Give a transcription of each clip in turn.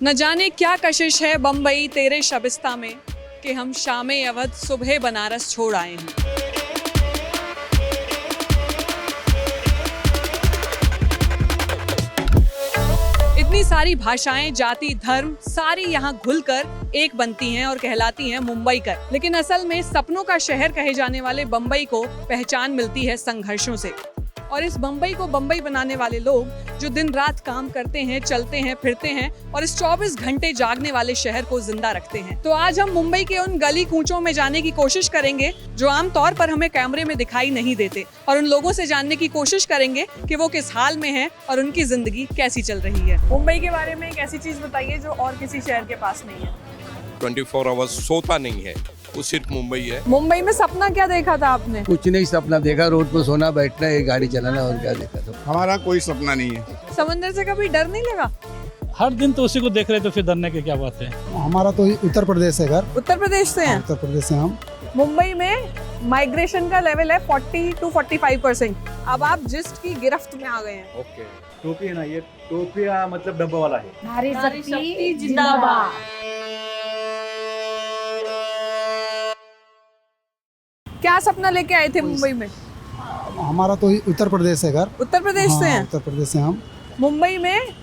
न जाने क्या कशिश है बम्बई तेरे शबिस्ता में कि हम शामे अवध सुबह बनारस छोड़ आए हैं। इतनी सारी भाषाएं, जाति, धर्म सारी यहाँ घुलकर एक बनती हैं और कहलाती हैं मुंबई कर। लेकिन असल में सपनों का शहर कहे जाने वाले बम्बई को पहचान मिलती है संघर्षों से। और इस बम्बई को बम्बई बनाने वाले लोग जो दिन रात काम करते हैं, चलते हैं, फिरते हैं और इस 24 घंटे जागने वाले शहर को जिंदा रखते हैं। तो आज हम मुंबई के उन गली कूचों में जाने की कोशिश करेंगे जो आमतौर पर हमें कैमरे में दिखाई नहीं देते, और उन लोगों से जानने की कोशिश करेंगे कि वो किस हाल में हैं और उनकी जिंदगी कैसी चल रही है। मुंबई के बारे में एक ऐसी चीज बताइए जो और किसी शहर के पास नहीं है। 24 आवर्स सोता नहीं है, वो सिर्फ मुंबई है। मुंबई में सपना क्या देखा था आपने? कुछ नहीं सपना देखा, रोड पर सोना, बैठना, एक गाड़ी चलाना, और क्या देखा था। हमारा कोई सपना नहीं है। समंदर से कभी डर नहीं लगा? हर दिन तो उसी को देख रहे तो फिर डरने की क्या बात है। हमारा तो उत्तर प्रदेश है घर। उत्तर प्रदेश से हैं? उत्तर प्रदेश से हम। मुंबई में माइग्रेशन का लेवल है 40 to 45%। अब आप जिस्ट की गिरफ्त में आ गए हैं। ओके, टोपी है ना, ये टोपी मतलब डब्बा वाला है। नारी शक्ति जिंदाबाद। क्या सपना लेके आए थे मुंबई में? हमारा तो उत्तर प्रदेश है घर। उत्तर प्रदेश से हैं? उत्तर प्रदेश से हम। मुंबई में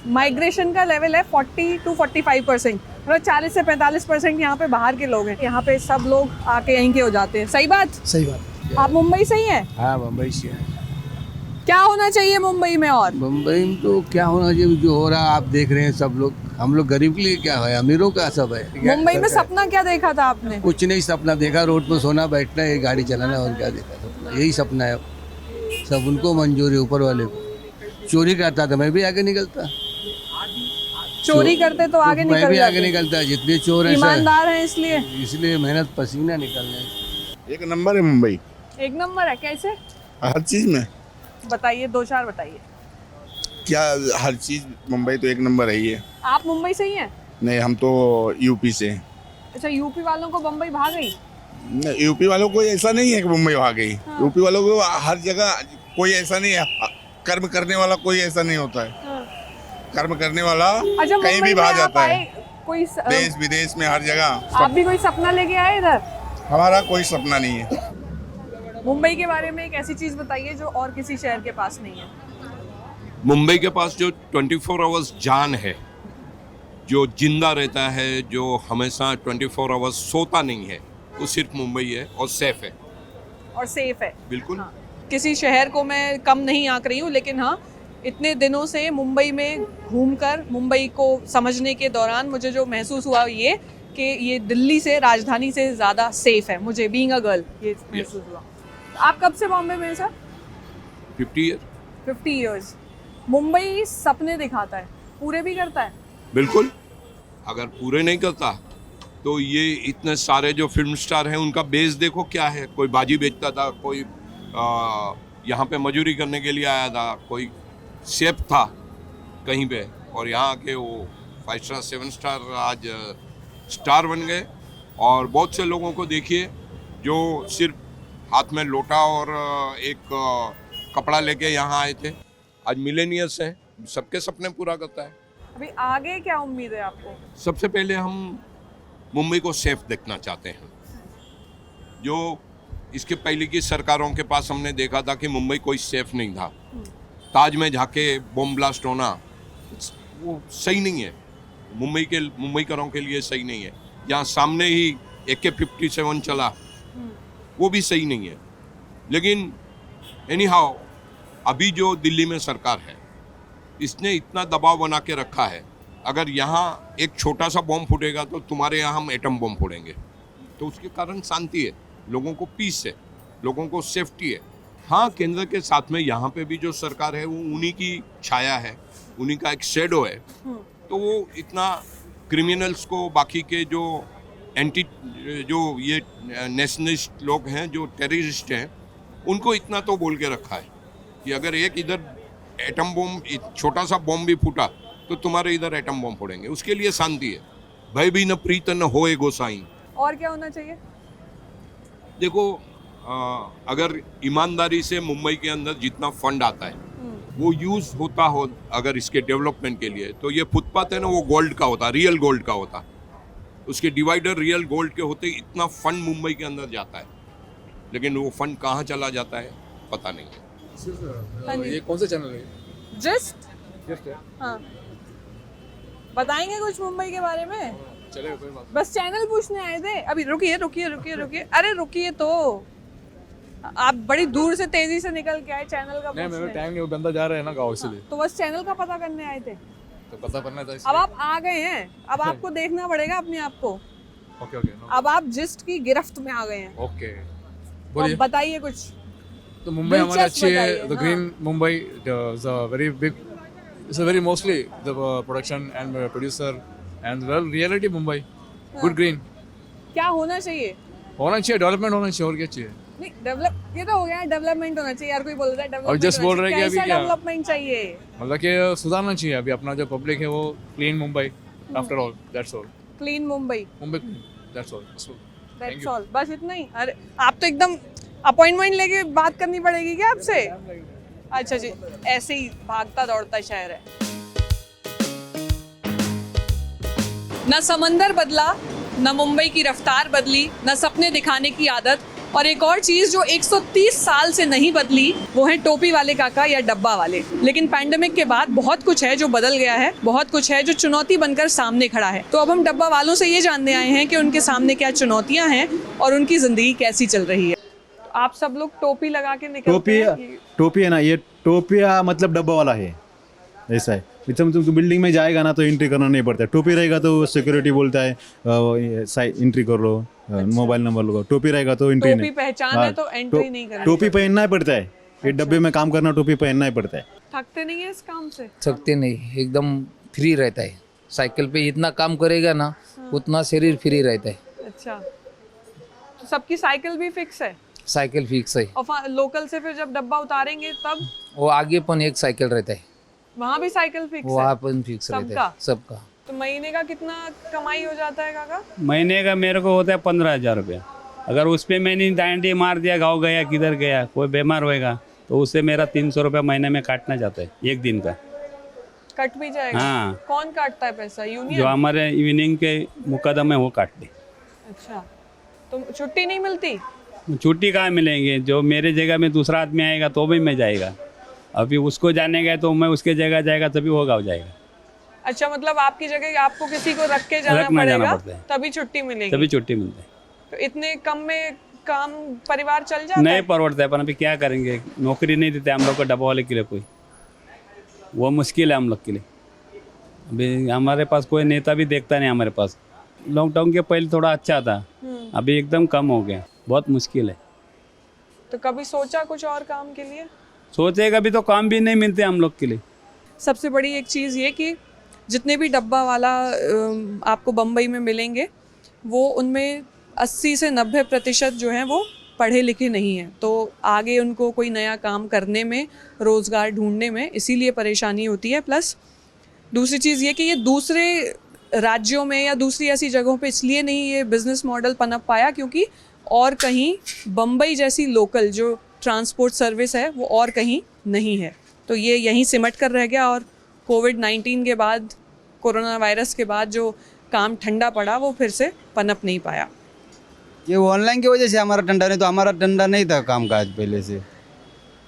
माइग्रेशन का लेवल है 40 to 45%। मतलब 40 से 45% यहाँ पे बाहर के लोग हैं। यहाँ पे सब लोग आके यहीं के हो जाते हैं। सही बात? सही बात। आप मुंबई से ही हैं? हाँ, मुंबई से है। क्या होना चाहिए मुंबई में? और मुंबई में तो क्या होना चाहिए, जो हो रहा है आप देख रहे हैं सब लोग। हम लोग गरीब के लिए क्या है, अमीरों का सब है। मुंबई में सपना क्या देखा था आपने? कुछ नहीं सपना देखा, रोड पर सोना, बैठना, एक गाड़ी चलाना, और क्या देखा था। यही सपना है, सब उनको मंजूर है, ऊपर वाले को। चोरी करता था मैं भी आगे निकलता। चोरी करते तो आगे मैं निकल भी आगे जाते। निकलता, जितने चोर हैं ईमानदार हैं इसलिए मेहनत पसीना निकलना। एक नंबर है मुंबई, एक नंबर है। कैसे? हर चीज में। बताइए, दो चार बताइए। क्या हर चीज मुंबई तो एक नंबर है ही है। आप मुंबई से ही हैं? नहीं, हम तो यूपी से हैं। अच्छा, यूपी वालों को बम्बई भाग गई? नहीं, यूपी वालों को ऐसा नहीं है कि मुंबई आ गई। हाँ। यूपी वालों को हर जगह कोई ऐसा नहीं है। कर्म करने वाला कोई ऐसा नहीं होता है। कर्म करने वाला अच्छा, कहीं मुंबई भी में भाग आप जाता है। आए, कोई देश विदेश में हर जगह। आप भी कोई सपना लेके आए इधर? हमारा कोई सपना नहीं है। मुंबई के बारे में एक ऐसी चीज बताइए जो और किसी शहर के पास नहीं है। मुंबई के पास जो 24 आवर्स जान है, जो जिंदा रहता है, जो हमेशा 24 आवर्स सोता नहीं है, वो सिर्फ मुंबई है और सेफ है। और सेफ है। बिल्कुल। हाँ। किसी शहर को मैं कम नहीं आंक रही हूँ, लेकिन हाँ, इतने दिनों से मुंबई में घूमकर मुंबई को समझने के दौरान मुझे जो महसूस हुआ ये कि ये दिल्ली से, राजधानी से ज़्यादा सेफ है। मुझे बीइंग अ गर्ल ये महसूस हुआ। आप कब से बॉम्बे में हैं सर? 50 ईयर। 50 इयर्स। मुंबई सपने दिखाता है, पूरे भी करता है? बिल्कुल। अगर पूरे नहीं करता तो ये इतने सारे जो फिल्म स्टार हैं उनका बेस देखो क्या है। कोई बाजी बेचता था, कोई यहाँ पे मजदूरी करने के लिए आया था, कोई शेफ था कहीं पे, और यहाँ आके वो 5 स्टार 7 स्टार आज स्टार बन गए। और बहुत से लोगों को देखिए जो सिर्फ हाथ में लोटा और एक कपड़ा लेके यहाँ आए थे, आज मिलेनियर्स हैं, सबके सपने पूरा करता है। अभी आगे क्या उम्मीद है आपको? सबसे पहले हम मुंबई को सेफ देखना चाहते हैं। जो इसके पहले की सरकारों के पास हमने देखा था कि मुंबई कोई सेफ नहीं था। ताज में जाके बम ब्लास्ट होना वो सही नहीं है, मुंबईकरों के लिए सही नहीं है। यहाँ सामने ही AK-57 चला, वो भी सही नहीं है। लेकिन एनी हाउ, अभी जो दिल्ली में सरकार है, इसने इतना दबाव बना के रखा है, अगर यहाँ एक छोटा सा बम फूटेगा तो तुम्हारे यहाँ हम एटम बम फोड़ेंगे। तो उसके कारण शांति है, लोगों को पीस है, लोगों को सेफ्टी है। हाँ, केंद्र के साथ में यहाँ पे भी जो सरकार है वो उन्हीं की छाया है, उन्हीं का एक शेडो है। तो वो इतना क्रिमिनल्स को, बाकी के जो जो ये नेशनलिस्ट लोग हैं, जो टेररिस्ट हैं, उनको इतना तो बोल के रखा है कि अगर एक इधर एटम बम, छोटा सा बम भी फूटा तो तुम्हारे इधर एटम बम फोड़ेंगे। उसके लिए शांति है। भय भी न प्रीत न होए गोसाई। और क्या होना चाहिए? देखो, अगर ईमानदारी से मुंबई के अंदर जितना फंड आता है वो यूज़ होता हो अगर इसके डेवलपमेंट के लिए, तो ये फुटपाथ है ना वो गोल्ड का होता, रियल गोल्ड का होता। उसके डिवाइडर रियल गोल्ड के होते, इतना फंड मुंबई के अंदर जाता है, लेकिन वो फंड कहाँ चला जाता है पता नहीं है। ये कौन सा चैनल है? जस्ट हाँ, बताएंगे कुछ मुंबई के बारे में? चलेगा, कोई बात बस चैनल पूछने आए थे। अभी रुकिए रुकिए रुकिए रुकिए, अरे रुकिए तो, आप बड़ी दूर से तेजी से निकल के आए चैनल का नहीं, मेरे पूछने। टाइम नहीं, वो बंदा जा रहा है ना गाँव, इसलिए तो बस चैनल का पता करने आए थे। तो पता करना था अब इसलिए। आप आ गए हैं, अब आपको देखना पड़ेगा अपने आप को। ओके ओके, अब आप जिस्ट की गिरफ्त में आ गए हैं। ओके, तो बोलिए। अब बताइए कुछ। तो मुंबई हमारी दिलचस्प अच्छी है। बताइए, the green Mumbai is a very big, it's a very mostly the production and producer and well reality Mumbai, good green क्या होना चाहिए? होना चाहिए, डेवलपमेंट होना चाहिए, और क्या चाहिए? नहीं डेवलप, ये तो हो गया, डेवलपमेंट होना चाहिए। यार कोई बोल रहा है और just बोल रहे हैं कि अभी क्या? डेवलपमेंट चाहिए? मतलब कि सुधारना चाहिए अभी अपना जो पब्लिक है वो, clean Mumbai after all, that's all. Clean Mumbai, Mumbai, that's all, that's all, बस इतना ही। अरे आप तो एकदम अपॉइंटमेंट लेके बात करनी पड़ेगी क्या आपसे? अच्छा जी, ऐसे ही भागता दौड़ता शहर है। न समंदर बदला, न मुंबई की रफ्तार बदली, न सपने दिखाने की आदत, और एक और चीज जो 130 साल से नहीं बदली वो है टोपी वाले काका या डब्बा वाले। लेकिन पैंडेमिक के बाद बहुत कुछ है जो बदल गया है, बहुत कुछ है जो चुनौती बनकर सामने खड़ा है। तो अब हम डब्बा वालों से ये जानने आए हैं कि उनके सामने क्या चुनौतियां हैं और उनकी जिंदगी कैसी चल रही है। तो आप सब लोग टोपी लगा के निकलते हैं। टोपी है ना, ये टोपिया मतलब डब्बा वाला है, ऐसा है। तुम बिल्डिंग में जाएगा ना तो एंट्री करना नहीं पड़ता है। टोपी रहेगा तो सिक्योरिटी बोलता है एंट्री कर लो, मोबाइल नंबर लो। टोपी रहेगा तो एंट्री टोपी नहीं। पहचान है तो एंट्री नहीं करनी। टोपी पहनना ही पड़ता है, ये डब्बे में काम करना टोपी पहनना ही पड़ता है। थकते नहीं है इस काम से? थकते नहीं, एकदम फ्री रहता है। साइकिल पे इतना काम करेगा ना उतना शरीर फ्री रहता है। अच्छा, तो सबकी साइकिल भी फिक्स है? साइकिल फिक्स है, और लोकल से फिर जब डब्बा उतारेंगे तब वो आगे पण एक साइकिल रहता है, वहाँ भी साइकिल फिक्स है? वहाँ पण फिक्स रहता सबका? है सबका। तो महीने का कितना कमाई हो जाता है काका? महीने का मेरे को होता है 15,000 रुपया। अगर उस पर मैंने डांडी मार दिया, गाँव गया किधर गया, कोई बीमार होएगा तो उससे मेरा 300 रुपया महीने में काटना चाहता है, एक दिन का। कट भी जाएगा? हाँ। कौन काटता है पैसा? जो यूनियन? हमारे इवनिंग के मुकदम है वो काट दे। अच्छा, तो छुट्टी नहीं मिलती? छुट्टी कहाँ मिलेंगे? जो मेरे जगह में दूसरा आदमी आएगा तो भी मैं जाएगा, अभी उसको जाने गए तो मैं उसके जगह जाएगा तभी वो गाँव जाएगा। अच्छा, मतलब आपकी जगह आपको किसी को रख के जाना रखना जाना पड़ेगा पड़ता है। तभी छुट्टी मिलेगी? तभी छुट्टी मिलती है। तो इतने कम में काम परिवार चल जाता नहीं है? परवड़ता है, पर अभी क्या करेंगे, नौकरी नहीं देते हम लोग को डब्बा वाले के लिए कोई, वो मुश्किल है हम लोग के लिए। अभी हमारे पास कोई नेता भी देखता नहीं हमारे पास। लॉकडाउन के पहले थोड़ा अच्छा था, अभी एकदम कम हो गया, बहुत मुश्किल है। तो कभी सोचा कुछ और काम के लिए? सोचेगा भी तो काम भी नहीं मिलते हम लोग के लिए। सबसे बड़ी एक चीज़ ये कि जितने भी डब्बा वाला आपको बम्बई में मिलेंगे वो उनमें 80 से 90% जो हैं वो पढ़े लिखे नहीं हैं। तो आगे उनको कोई नया काम करने में, रोज़गार ढूंढने में इसीलिए परेशानी होती है। प्लस दूसरी चीज़ ये कि ये दूसरे राज्यों में या दूसरी ऐसी जगहों पे इसलिए नहीं ये बिज़नेस मॉडल पनप पाया क्योंकि और कहीं बम्बई जैसी लोकल जो ट्रांसपोर्ट सर्विस है वो और कहीं नहीं है। तो ये यहीं सिमट कर रह गया और कोविड-19 के बाद, कोरोना वायरस के बाद जो काम ठंडा पड़ा वो फिर से पनप नहीं पाया। ये ऑनलाइन की वजह से हमारा ठंडा, नहीं तो हमारा ठंडा नहीं था काम काज पहले से।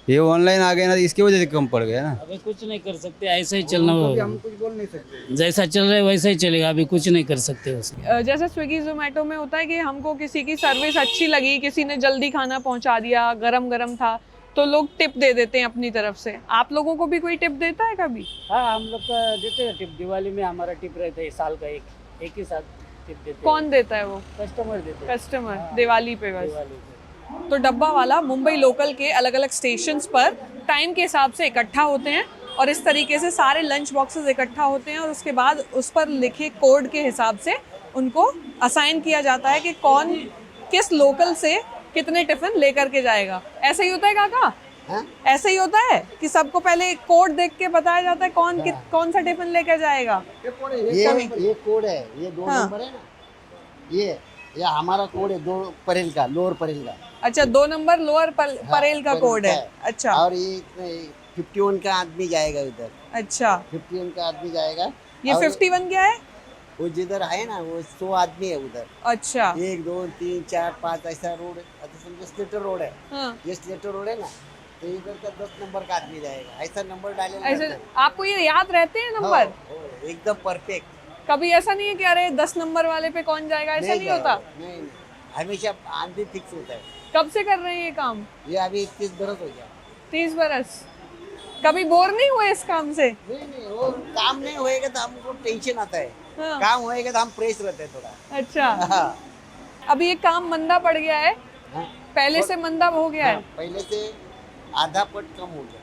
ये ऑनलाइन आ गया ना, इसकी वजह से कम पड़ गया ना। अभी कुछ नहीं कर सकते, ऐसे ही चलना होगा। हम कुछ बोल नहीं सकते, जैसा चल रहा है वैसा ही चलेगा, अभी कुछ नहीं कर सकते उसमें। जैसे स्विगी जोमेटो में होता है कि हमको किसी की सर्विस अच्छी लगी, किसी ने जल्दी खाना पहुंचा दिया, गरम गरम था, तो लोग टिप दे देते हैं अपनी तरफ से। आप लोगों को भी कोई टिप देता है कभी? हाँ, हम लोग का देते हैं टिप। दिवाली में हमारा टिप रहता है साल का एक ही साथ टिप देते हैं। कौन देता है वो? कस्टमर देते हैं। कस्टमर, दिवाली पे बस। दिवाली पे। तो डब्बा वाला मुंबई लोकल के अलग अलग स्टेशंस पर टाइम के हिसाब से इकट्ठा होते हैं और इस तरीके से सारे लंच बॉक्सेस इकट्ठा होते हैं और उसके बाद उस पर लिखे कोड के हिसाब से उनको असाइन किया जाता है कि कौन किस लोकल से कितने टिफिन लेकर के जाएगा। ऐसा ही होता है काका? ऐसा ही होता है कि सबको पहले कोड देख के बताया जाता है कौन सा टिफिन लेकर जाएगा? ये कोड है, ये 2 नंबर है ना, ये हमारा कोड है 2 परेल का, लोअर परेल का। अच्छा, 2 नंबर लोअर परेल का कोड है। अच्छा, और ये 51 का आदमी जाएगा उधर, अच्छा 51 का आदमी जाएगा। ये और 51 क्या है? वो जिधर है ना वो 100 आदमी है उधर। अच्छा 1 2 3 4 5 ऐसा रोड है, तो समझो स्लेटर रोड है। हाँ ये स्लेटर रोड है ना, तो इधर का 10 नंबर का आदमी जाएगा, ऐसा नंबर डालेगा। ऐसे आपको ये याद रहते हैं नंबर? एकदम परफेक्ट। कभी ऐसा नहीं है कि अरे 10 नंबर वाले पे कौन जाएगा, ऐसा नहीं होता? नहीं, हमेशा आदमी फिक्स होता है। कब से कर रहे हैं ये काम? ये अभी 21 बरस हो गया। 30 बरस। कभी बोर नहीं हुए इस काम से? नहीं, वो काम नहीं होएगा तो हमको टेंशन आता है। हाँ। काम होएगा तो हम फ्रेश रहते हैं थोड़ा। अच्छा हाँ। अभी ये काम मंदा पड़ गया है, हाँ। पहले से मंदा हो गया है। पहले से आधा पट कम हो गया,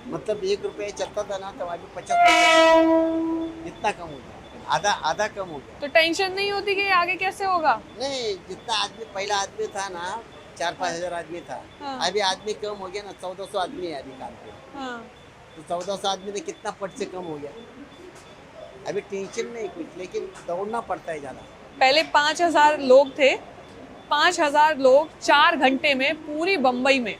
मतलब 1 रुपये चलता था ना तो अभी 50 पैसे इतना कम हो गया, आधा कम हो गया। तो टेंशन नहीं होती कि ये आगे कैसे होगा? नहीं, जितना आदमी पहला आदमी था ना 4-5 हजार आदमी था। हाँ। अभी आदमी कम हो गया ना, 1400 आदमी है अभी काम पे। हाँ। तो 1400 आदमी में कितना पट से कम हो गया। अभी टेंशन नहीं कुछ, लेकिन दौड़ना पड़ता है ज़्यादा। पहले 5000 लोग थे, 5000 लोग 4 घंटे में पूरी बम्बई में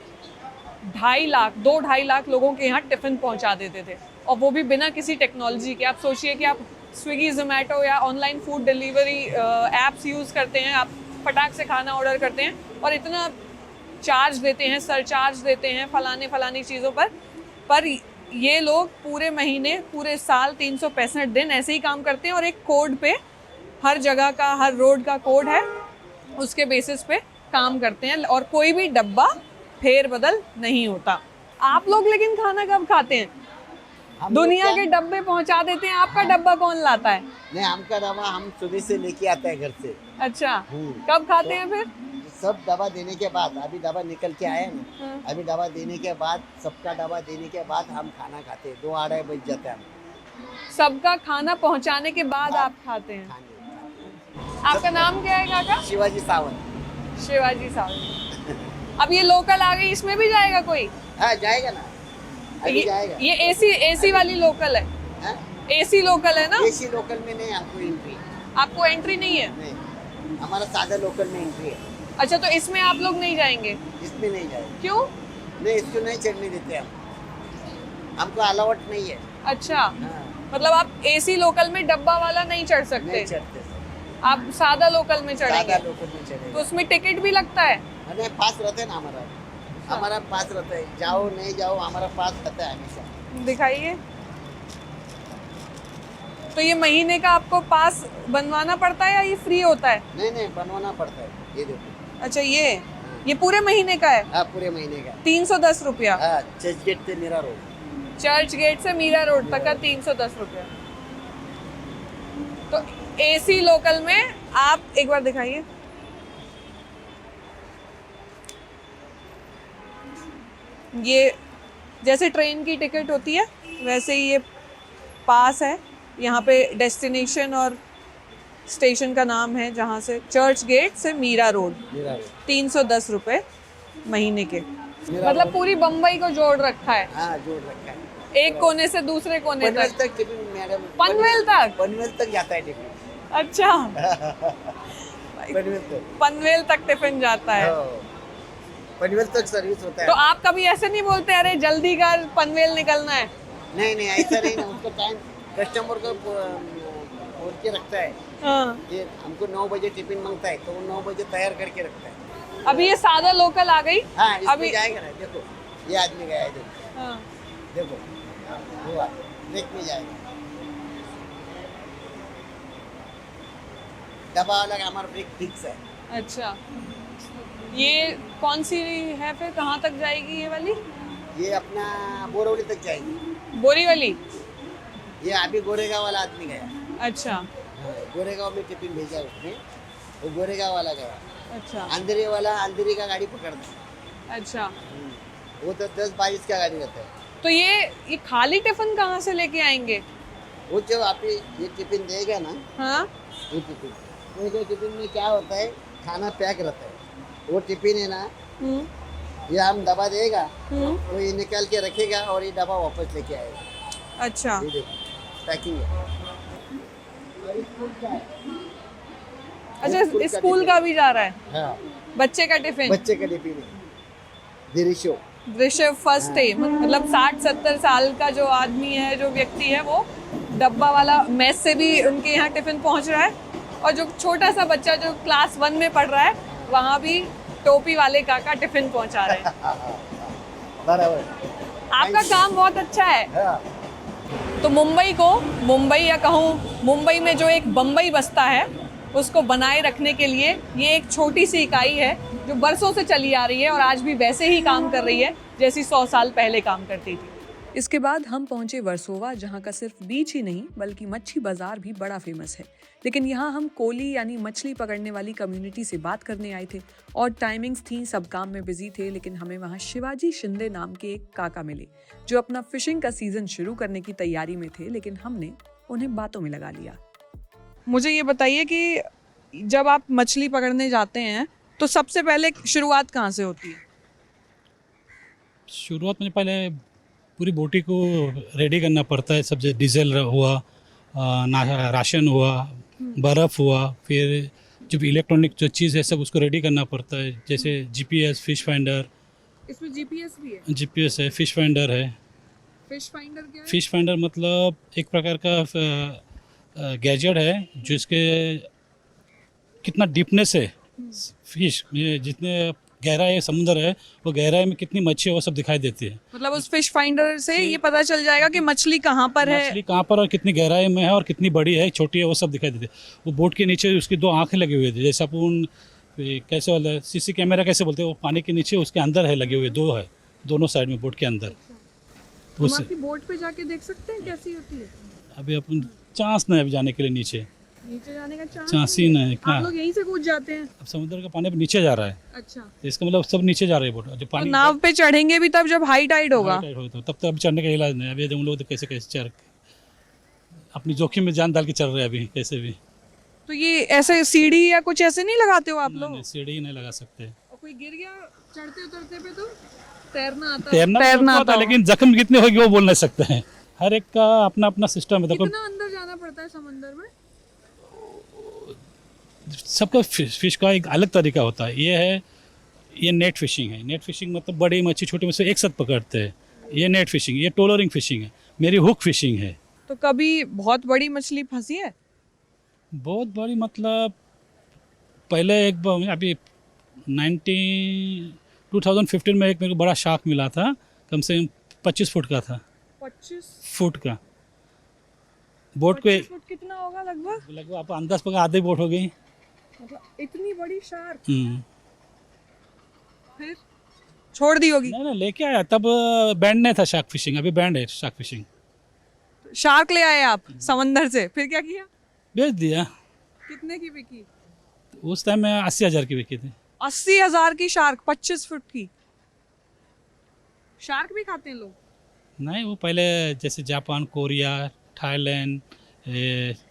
2-2.5 लाख लोगों के यहाँ टिफिन पहुंचा देते थे, और वो भी बिना किसी टेक्नोलॉजी के। आप सोचिए कि आप स्विगी जोमेटो या online food delivery apps use करते हैं, आप फटाक से खाना ऑर्डर करते हैं और इतना चार्ज देते हैं, सरचार्ज देते हैं फलानी चीज़ों पर ये लोग पूरे महीने, पूरे साल 365 दिन ऐसे ही काम करते हैं, और एक कोड पे हर जगह का, हर रोड का कोड है, उसके बेसिस पे काम करते हैं, और कोई भी डब्बा फेर बदल नहीं होता। आप लोग लेकिन खाना कब खाते हैं? दुनिया के डब्बे पहुंचा देते हैं, आपका डब्बा कौन लाता है? नहीं, हमका दवा हम सुबह से लेके आते हैं घर से। अच्छा कब खाते हैं फिर? सब दवा देने के बाद, अभी दवा निकल के आया ना, हाँ। अभी दवा देने के बाद, सबका दवा देने के बाद हम खाना खाते हैं। 2-2:30 बज जाते हैं हम। सबका खाना पहुंचाने के बाद आप खाते हैं? आपका नाम क्या है काका? शिवाजी सावंत। शिवाजी सावंत। अब ये लोकल आ गई, इसमें भी जाएगा कोई? हाँ जाएगा ना, अभी जाएगा। ये एसी वाली लोकल है? हाँ? एसी लोकल है ना? एसी लोकल में नहीं, आपको एंट्री। आपको एंट्री नहीं है? नहीं, हमारा सादा लोकल में एंट्री है। अच्छा, तो इसमें आप लोग नहीं जाएंगे? इसमें नहीं जाएंगे। क्यों? नहीं, इसको नहीं चढ़ने देते हम, हमको अलाउड नहीं है। अच्छा हाँ। मतलब आप एसी लोकल में डब्बा वाला नहीं चढ़ सकते? नहीं चढ़ते, आप सादा लोकल में चढ़ेंगे? सादा लोकल में चढ़ेंगे। तो उसमें टिकट भी लगता है? अरे पास रहते हैं ना हमारा पास रहता है, जाओ नहीं जाओ हमारा पास रहता है हमेशा। दिखाइए। तो ये महीने का आपको पास बनवाना पड़ता है या ये फ्री होता है? नहीं, बनवाना पड़ता है। ये देखो। अच्छा, ये पूरे महीने का है? हाँ, पूरे महीने का 310 रुपया। हाँ, चर्च गेट से मीरा रोड। चर्च गेट से मीरा रोड तक का 310 रुपया। तो एसी लोकल में आप एक बार दिखाइए। ये जैसे ट्रेन की टिकट होती है वैसे ही ये पास है। यहाँ पे डेस्टिनेशन और स्टेशन का नाम है, जहाँ से चर्च गेट से मीरा रोड। 310 रुपए महीने के, मतलब पूरी बम्बई को जोड़ रखा है। हाँ, जोड़ रखा है, एक कोने से दूसरे कोने पनवेल तक। तक टिफिन मैडम। पनवेल तक जाता है टिफिन। अच्छा पनवेल तक। पनवेल तक टिफिन जाता है। पनवेल तक सर्विस होता है। तो आप कभी ऐसे नहीं बोलते अरे जल्दी कर पनवेल निकलना है? नहीं, ऐसा नहीं ना, उसको टाइम कस्टमर को बोल के रखता है। हाँ। ये हमको 9 बजे टिफिन मांगता है तो वो 9 बजे तैयार करके रखता है। अभी ये सादा लोकल आ गई। हाँ, इसमें अभी जाएगा ना, देखो ये आदमी गया है, देखो। हाँ। देखो हुआ, ब्रेक में जाएगा। दबा वाला का हमारा ब्रेक फिक्स है। अच्छा, ये कौन सी है फिर, कहाँ तक जाएगी ये वाली? ये अपना बोरीवली तक जाएगी। बोरीवली? ये अभी गोरेगांव वाला आदमी गया। अच्छा। गोरेगांव में टिफिन भेजा उसने, वो गोरेगांव वाला गया। अच्छा। अंधेरी वाला अंधेरी का गाड़ी पकड़ता। अच्छा। वो तो 10-22 का गाड़ी रहता है। तो ये खाली टिफिन कहाँ से लेके आएंगे? वो जब आप ये टिफिन देगा ना, हाँ, ये टिफिन में क्या होता है, खाना पैक रहता है। वो टिफिन है ना, ये हम दबा देगा तो ये निकाल के रखेगा और ये दबा वापस लेके आएगा। अच्छा, ये देखो पैकिंग है। अच्छा, स्कूल का भी जा रहा है? हाँ, बच्चे का टिफिन? बच्चे का टिफिन है, दिरिशो। दृश्य फर्स्ट है, मतलब 60-70 साल का जो आदमी है, जो व्यक्ति है, वो डब्बा वाला मेस से भी उनके यहाँ टिफिन पहुँच रहा है, और जो छोटा सा बच्चा जो क्लास 1 में पढ़ रहा है वहाँ भी टोपी वाले काका टिफिन पहुँचा रहे हैं। बराबर। आपका काम बहुत अच्छा है। तो मुंबई को, मुंबई या कहूँ मुंबई में जो एक बम्बई बसता है, उसको बनाए रखने के लिए ये एक छोटी सी इकाई है जो बरसों से चली आ रही है और आज भी वैसे ही काम कर रही है जैसी 100 साल पहले काम करती थी। इसके बाद हम पहुंचे वर्सोवा, जहां का सिर्फ बीच ही नहीं बल्कि मच्छी बाजार भी बड़ा फेमस है। लेकिन यहाँ हम कोली यानी मछली पकड़ने वाली कम्युनिटी से बात करने आए थे और टाइमिंग्स थी, सब काम में बिजी थे, लेकिन हमें वहाँ शिवाजी शिंदे नाम के एक काका मिले जो अपना फिशिंग का सीजन शुरू करने की तैयारी में थे, लेकिन हमने उन्हें बातों में लगा लिया। मुझे ये बताइए कि जब आप मछली पकड़ने जाते हैं तो सबसे पहले शुरुआत कहाँ से होती है? शुरुआत में पहले पूरी बोटी को रेडी करना पड़ता है। सब जैसे डीजल हुआ, राशन हुआ, बर्फ़ हुआ, फिर जो इलेक्ट्रॉनिक जो चीज़ है सब उसको रेडी करना पड़ता है, जैसे जीपीएस, फिश फाइंडर। इसमें जीपीएस भी है? जीपीएस है, फिश फाइंडर है। फिश फाइंडर क्या है? फिश फाइंडर मतलब एक प्रकार का गैजेट है जिसके कितना डीपनेस है फिश, ये जितने गहराई है समुद्र है, वो गहराई में कितनी मच्छी है वो सब दिखाई देती है। मतलब उस फिश फाइंडर से ये पता चल जाएगा कि मछली कहाँ पर है, मछली कहाँ पर और कितनी गहराई में है और कितनी बड़ी है, छोटी है, वो सब दिखाई देती है। वो बोट के नीचे उसकी 2 आंखें लगी हुई थी, जैसे अपन कैसे वाला सीसी कैमरा कैसे बोलते हैं, वो पानी के नीचे उसके अंदर है लगे हुए, 2 है दोनों साइड में बोट के अंदर। तो हम आपकी बोट पे जाके देख सकते हैं कैसी होती है? अभी अपन चांस नहीं है अभी जाने के लिए, नीचे जाने का चांस ही नहीं। आप लोग यहीं से कूद जाते हैं? अब समुद्र का पानी अब नीचे जा रहा है। अच्छा, इसका मतलब सब नीचे जा रहे हैं बोट। जो पानी तो नाव पे चढ़ेंगे भी तब जब हाई टाइड होगा? तब तक अभी चढ़ने का इलाज नहीं। अभी हम लोग तो कैसे कैसे चढ़ अपनी जोखिम में जान डाल के चल रहे हैं अभी कैसे भी। तो ये ऐसे सीढ़ी या कुछ ऐसे नहीं लगाते हो आप लोग? सीढ़ी नहीं लगा सकते। और कोई गिर गया चढ़ते उतरते पे तो तैरना आता है, लेकिन जख्म कितने होगी वो बोल नहीं सकते हैं। हर एक का अपना अपना सिस्टम है। कितना अंदर जाना पड़ता है समंदर में? सबका फिश का एक अलग तरीका होता है। ये नेट फिशिंग है। नेट फिशिंग मतलब बड़ी मच्छी छोटी मच्छी एक साथ पकड़ते हैं। ये नेट फिशिंग, ये टोलरिंग फिशिंग है। मेरी हुक फिशिंग है। तो कभी बहुत बड़ी मछली फंसी है? बहुत बड़ी मतलब पहले एक अभी 2015 में एक मेरे को बड़ा शार्क मिला था, कम से कम 25 फुट का था। 25 फुट का बोट को 25 फुट कितना होगा लगभग? आप अंदाज पका आधे बोट हो गई। मतलब इतनी बड़ी शार्क? फिर छोड़ दी होगी? नहीं लेके आया, तब बैंड नहीं था शार्क फिशिंग, अभी बैंड है शार्क फिशिंग। शार्क ले आए आप समंदर से, फिर क्या किया? बेच दिया। कितने की बिकी? उस टाइम में 80,000 की बिकी थी। 80,000 की शार्क 25 फुट की? शार्क भी खाते हैं लोग? नहीं, वो पहले जैसे जापान, कोरिया, थाईलैंड,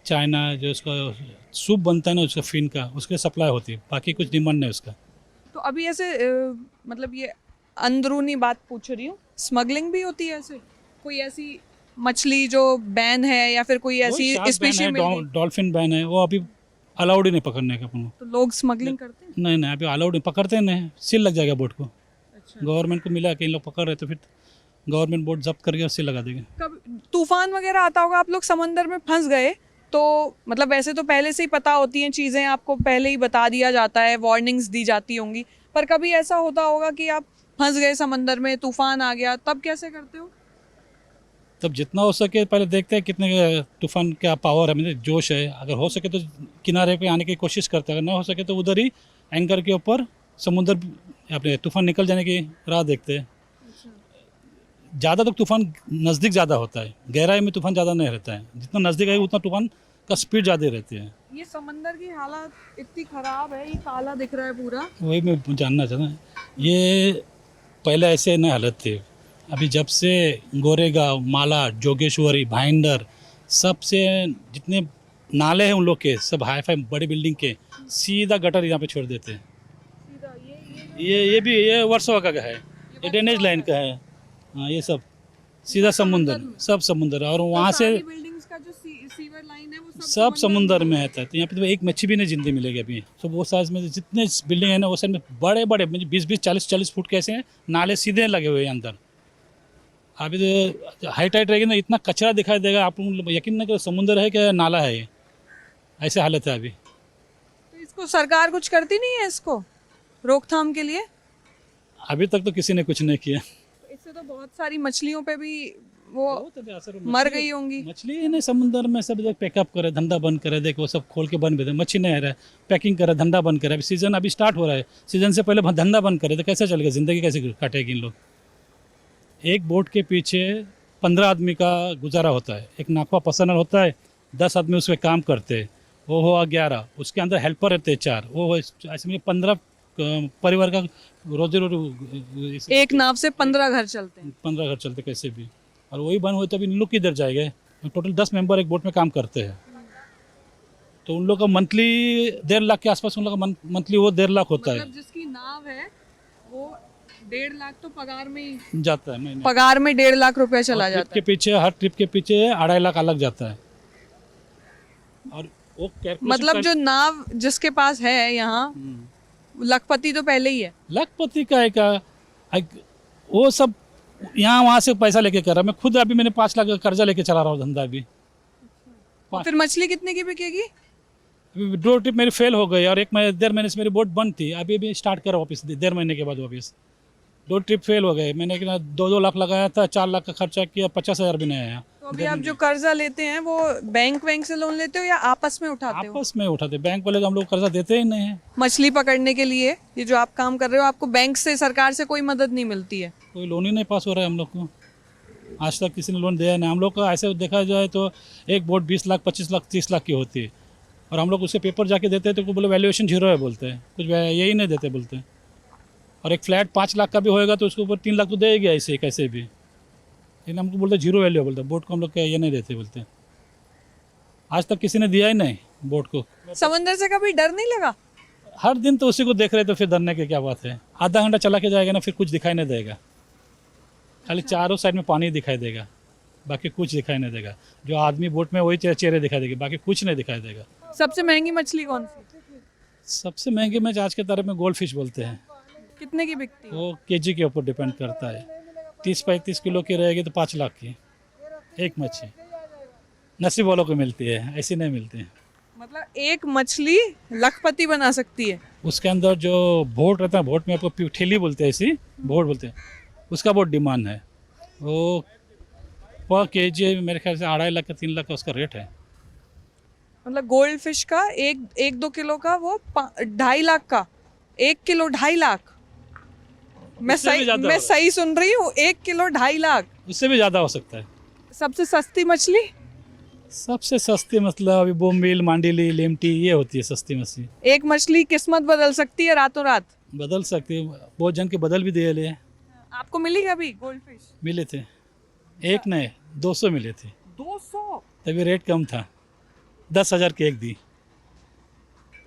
चाइना, जो उसका सूप बनता है ना उसका फिन का, उसके सप्लाई होती है, बाकी कुछ डिमांड नहीं उसका। तो अभी ऐसे मतलब ये अंदरूनी बात पूछ रही हूँ, स्मगलिंग भी होती है ऐसे? कोई ऐसी मछली जो बैन है या फिर कोई ऐसी स्पीशीज में? डॉल्फिन बैन है, वो अभी अलाउड ही नहीं पकड़ने का अपन। तो लोग स्मगलिंग करते हैं? नहीं अभी अलाउड नहीं, पकड़ते नहीं, सील लग जाएगा बोट को। अच्छा। गवर्नमेंट को मिला कि इन लोग पकड़ रहे तो फिर गवर्नमेंट बोट जब्त करके और सील लगा देगा। कब तूफान वगैरह आता होगा, आप लोग समंदर में फंस गए तो मतलब वैसे तो पहले से ही पता होती हैं चीज़ें, आपको पहले ही बता दिया जाता है, वार्निंग्स दी जाती होंगी, पर कभी ऐसा होता होगा कि आप फंस गए समंदर में, तूफान आ गया, तब कैसे करते हो? तब जितना हो सके पहले देखते हैं कितने तूफान क्या पावर है, मतलब जोश है। अगर हो सके तो किनारे पे आने की कोशिश करते हैं, अगर ना हो सके तो उधर ही एंकर के ऊपर समुद्र अपने तूफान निकल जाने की राह देखते हैं। ज़्यादा तो तूफान नज़दीक ज़्यादा होता है, गहराई में तूफान ज़्यादा नहीं रहता है। जितना नज़दीक है उतना तूफान का स्पीड ज़्यादा रहती है। ये समंदर की हालत इतनी ख़राब है, ये काला दिख रहा है पूरा। वही मैं जानना चाहता हूँ, ये पहले ऐसे नहीं हालत थे। अभी जब से गोरेगांव, माला, जोगेश्वरी, भाईंदर, सबसे जितने नाले हैं उन लोग के सब हाई फाई बड़ी बिल्डिंग के सीधा गटर यहाँ पे छोड़ देते हैं। ये भी ये वर्सोवा का है, ये ड्रेनेज लाइन का है। हाँ, ये सब सीधा समुंदर, सब समुंदर। और वहाँ से बिल्डिंग्स का जो सीवर लाइन है वो सब समुंदर में आता है। तो यहाँ पे तो एक मच्छी भी नहीं जिंदी मिलेगी अभी। तो वो साइज में जितने बिल्डिंग है ना वो साइड में बड़े बड़े 20-40 फुट कैसे हैं नाले सीधे लगे हुए हैं अंदर। अभी तो हाइट रहेगी ना इतना कचरा दिखाई देगा, आप यकीन नहीं करो समुंदर है क्या नाला है ये, ऐसे हालत है अभी। तो इसको सरकार कुछ करती नहीं है इसको रोकथाम के लिए? अभी तक तो किसी ने कुछ नहीं किया। इससे तो बहुत सारी मछलियों पे भी वो मर गई होंगी। मछली है नहीं समुंदर में, सब पैकअप करे, धंधा बंद करे, देखो सब खोल के बंद दे, मच्छी नहीं आ रहा है, पैकिंग करे, धंधा बंद करे। अभी सीजन अभी स्टार्ट हो रहा है, सीजन से पहले धंधा बंद करे तो कैसे चलेगा, जिंदगी कैसे काटेगी इन लोग। एक बोट के पीछे 15 आदमी का गुजारा होता है, एक नाकवा पर्सनल होता है, 10 आदमी उसमें काम करते हैं, वो हुआ 11, उसके अंदर हेल्पर रहते हैं 4, वो ऐसे 15 परिवार का रोजी एक नाव से 15 घर चलते हैं। 15 घर चलते कैसे भी, और वही बंद हुए तो अभी इन लोग किधर जाएंगे। टोटल 10 मेंबर एक बोट में काम करते हैं, तो उन लोग का मंथली 1.5 लाख के आसपास उन लोग का मंथली वो 1.5 लाख होता है। जिसकी नाव है वो 1.5 लाख तो पगार में ही जाता है महीने, पगार में 1.5 लाख रुपया चला जाता है। के पीछे हर ट्रिप के पीछे 2.5 लाख अलग जाता है। और वो मतलब जो नाव जिसके पास है यहाँ लखपति तो पहले ही है। लखपति का एक वो सब यहाँ वहाँ से पैसा लेके कर रहा है। मैं खुद अभी मैंने 5 लाख का कर्जा लेके चला रहा हूँ धंधा अभी। फिर मछली कितने की बिकेगी? 2 ट्रिप मेरी फेल हो गई और 1.5 महीने से मेरी बोट बंद थी, अभी स्टार्ट करा वापस 1.5 महीने के बाद वापस। 2 ट्रिप फेल हो गए, मैंने 2 लाख लगाया था, 4 लाख का खर्चा किया, 50,000 भी नहीं आया। तो अभी आप जो कर्जा लेते हैं वो बैंक से लोन लेते हो या आपस में उठाते हो? आपस में उठाते, बैंक वाले हम लोग कर्जा देते ही नहीं है। मछली पकड़ने के लिए ये जो आप काम कर रहे हो, आपको बैंक से सरकार से कोई मदद नहीं मिलती है? कोई लोन ही नहीं पास हो रहा है हम लोग को, आज तक किसी ने लोन दिया नहीं। हम लोग का ऐसे देखा जाए तो एक बोट 20 लाख 25 लाख 30 लाख की होती है, और हम लोग उसके पेपर जाके देते हैं तो बोले वैल्यूएशन 0 है बोलते हैं, कुछ यही नहीं देते बोलते हैं। और एक फ्लैट 5 लाख का भी होएगा तो उसके ऊपर 3 लाख तो देगी ऐसे कैसे भी, लेकिन हमको बोलते 0 वैल्यू बोलते, बोट को हम लोग ये नहीं देते बोलते। आज तक किसी ने दिया ही नहीं बोट को। समंदर से कभी डर नहीं लगा? हर दिन तो उसी को देख रहे तो फिर डरने की क्या बात है। आधा घंटा चला के जाएगा ना फिर कुछ दिखाई नहीं देगा, खाली चारों साइड में पानी दिखाई देगा, बाकी कुछ दिखाई नहीं देगा। जो आदमी बोट में वही चेहरे दिखाई देगी, बाकी कुछ नहीं दिखाई देगा। सबसे महंगी मछली कौन सी? सबसे महंगी मछ आज के तारीख में गोल्ड फिश बोलते हैं। कितने की बिकती है? वो केजी के ऊपर डिपेंड करता है, 30-35 किलो की रहेगी तो 5 लाख की एक मच्छी नसीब वालों को मिलती है, ऐसी नहीं मिलती है। मतलब एक मछली लखपति बना सकती है? उसके अंदर जो बोट रहता है, बोट में आपको ठेली बोलते हैं, ऐसी बोट बोलते हैं, उसका बहुत डिमांड है। वो पर केजी मेरे ख्याल से 2.5 लाख का 3 लाख का उसका रेट है। मतलब गोल्ड फिश का 1-2 किलो का वो 2.5 लाख का, 1 किलो 2.5 लाख। मैं सही सुन रही हूँ? 1 किलो 2.5 लाख, उससे भी ज़्यादा हो सकता है। सबसे सस्ती मछली? सबसे सस्ती मतलब अभी बोमबिल, मांडीली, लेमटी ये होती है सस्ती मछली। एक मछली किस्मत बदल सकती है रातों रात? बदल सकती है, बहुत जन के बदल भी दिए ले। आपको मिली कभी गोल्ड फिश? मिले थे, एक नहीं 200 मिले थे। 200? तभी रेट कम था, 10,000 की एक दी।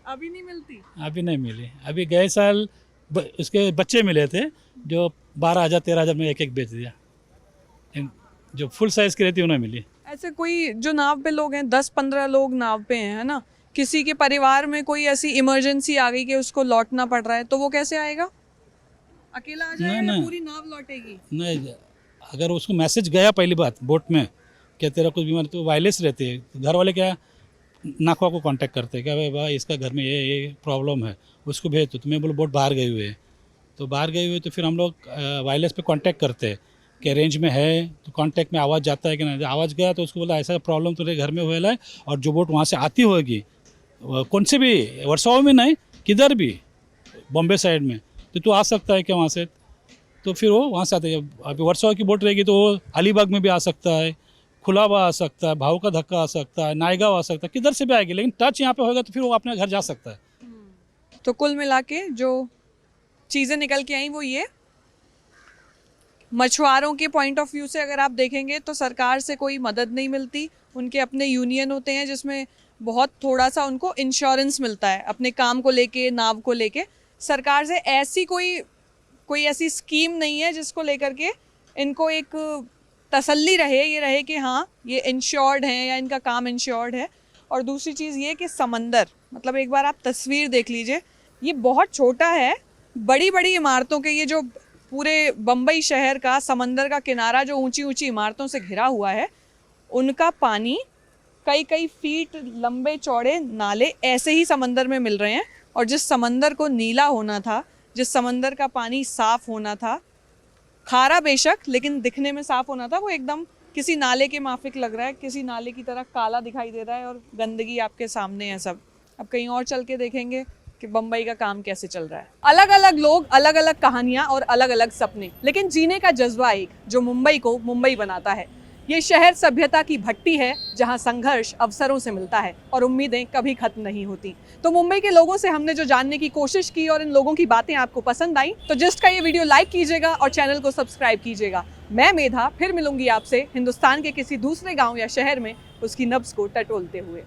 अभी नहीं मिलती? अभी नहीं मिली। अभी गए साल उसके बच्चे मिले थे जो 12,000 13,000 में एक बेच दिया, जो फुल साइज की रहती है उन्हें मिली। ऐसे कोई जो नाव पे लोग हैं, 10-15 लोग नाव पे हैं, है ना, किसी के परिवार में कोई ऐसी इमरजेंसी आ गई कि उसको लौटना पड़ रहा है, तो वो कैसे आएगा? अकेला आ जाएगा या पूरी नाव लौटेगी? नहीं, अगर उसको मैसेज गया पहली बात बोट में क्या तेरा कुछ बीमार, तो वायरलेस रहती है, तो घर वाले क्या नाकवा को कांटेक्ट करते हैं क्या भाई इसका घर में ये प्रॉब्लम है, उसको भेज। तो तुम्हें बोलो बोट बाहर गई हुई है, तो बाहर गई हुई तो फिर हम लोग वायरलेस पे कांटेक्ट करते हैं कि रेंज में है, तो कांटेक्ट में आवाज़ जाता है कि नहीं। आवाज़ गया तो उसको बोला ऐसा प्रॉब्लम तेरे घर में हुआ है, और जो बोट वहाँ से आती होगी कौन से भी वर्सोवा में नहीं किधर भी बॉम्बे साइड में, तो तू आ सकता है क्या वहाँ से। तो फिर वो वहाँ से आते हैं। अभी वर्सोवा की बोट रहेगी तो वो अलीबाग में भी आ सकता है, खुलाबा आ सकता है, भाव का धक्का आ सकता है, नायगांव आ सकता है, किधर से भी आएगी, लेकिन टच यहाँ पे होगा तो फिर वो अपने घर जा सकता है। तो कुल मिला के जो चीज़ें निकल के आई वो ये, मछुआरों के पॉइंट ऑफ व्यू से अगर आप देखेंगे तो सरकार से कोई मदद नहीं मिलती। उनके अपने यूनियन होते हैं जिसमें बहुत थोड़ा सा उनको इंश्योरेंस मिलता है अपने काम को लेके, नाव को लेके। सरकार से ऐसी कोई ऐसी स्कीम नहीं है जिसको लेकर के इनको एक तसल्ली रहे, ये रहे कि हाँ ये इंश्योर्ड हैं या इनका काम इंश्योर्ड है। और दूसरी चीज़ ये कि समंदर, मतलब एक बार आप तस्वीर देख लीजिए, ये बहुत छोटा है। बड़ी बड़ी इमारतों के, ये जो पूरे बम्बई शहर का समंदर का किनारा जो ऊंची ऊंची इमारतों से घिरा हुआ है, उनका पानी कई कई फीट लंबे चौड़े नाले ऐसे ही समंदर में मिल रहे हैं। और जिस समंदर को नीला होना था, जिस समंदर का पानी साफ होना था, खारा बेशक लेकिन दिखने में साफ होना था, वो एकदम किसी नाले के माफिक लग रहा है, किसी नाले की तरह काला दिखाई दे रहा है और गंदगी आपके सामने है सब। अब कहीं और चल के देखेंगे कि बम्बई का काम कैसे चल रहा है। अलग अलग लोग, अलग अलग कहानियां और अलग अलग सपने, लेकिन जीने का जज्बा एक, जो मुंबई को मुंबई बनाता है। ये शहर सभ्यता की भट्टी है जहां संघर्ष अवसरों से मिलता है और उम्मीदें कभी खत्म नहीं होती। तो मुंबई के लोगों से हमने जो जानने की कोशिश की और इन लोगों की बातें आपको पसंद आई तो जिस्ट का ये वीडियो लाइक कीजिएगा और चैनल को सब्सक्राइब कीजिएगा। मैं मेधा फिर मिलूंगी आपसे हिंदुस्तान के किसी दूसरे गाँव या शहर में उसकी नब्ज को टटोलते हुए।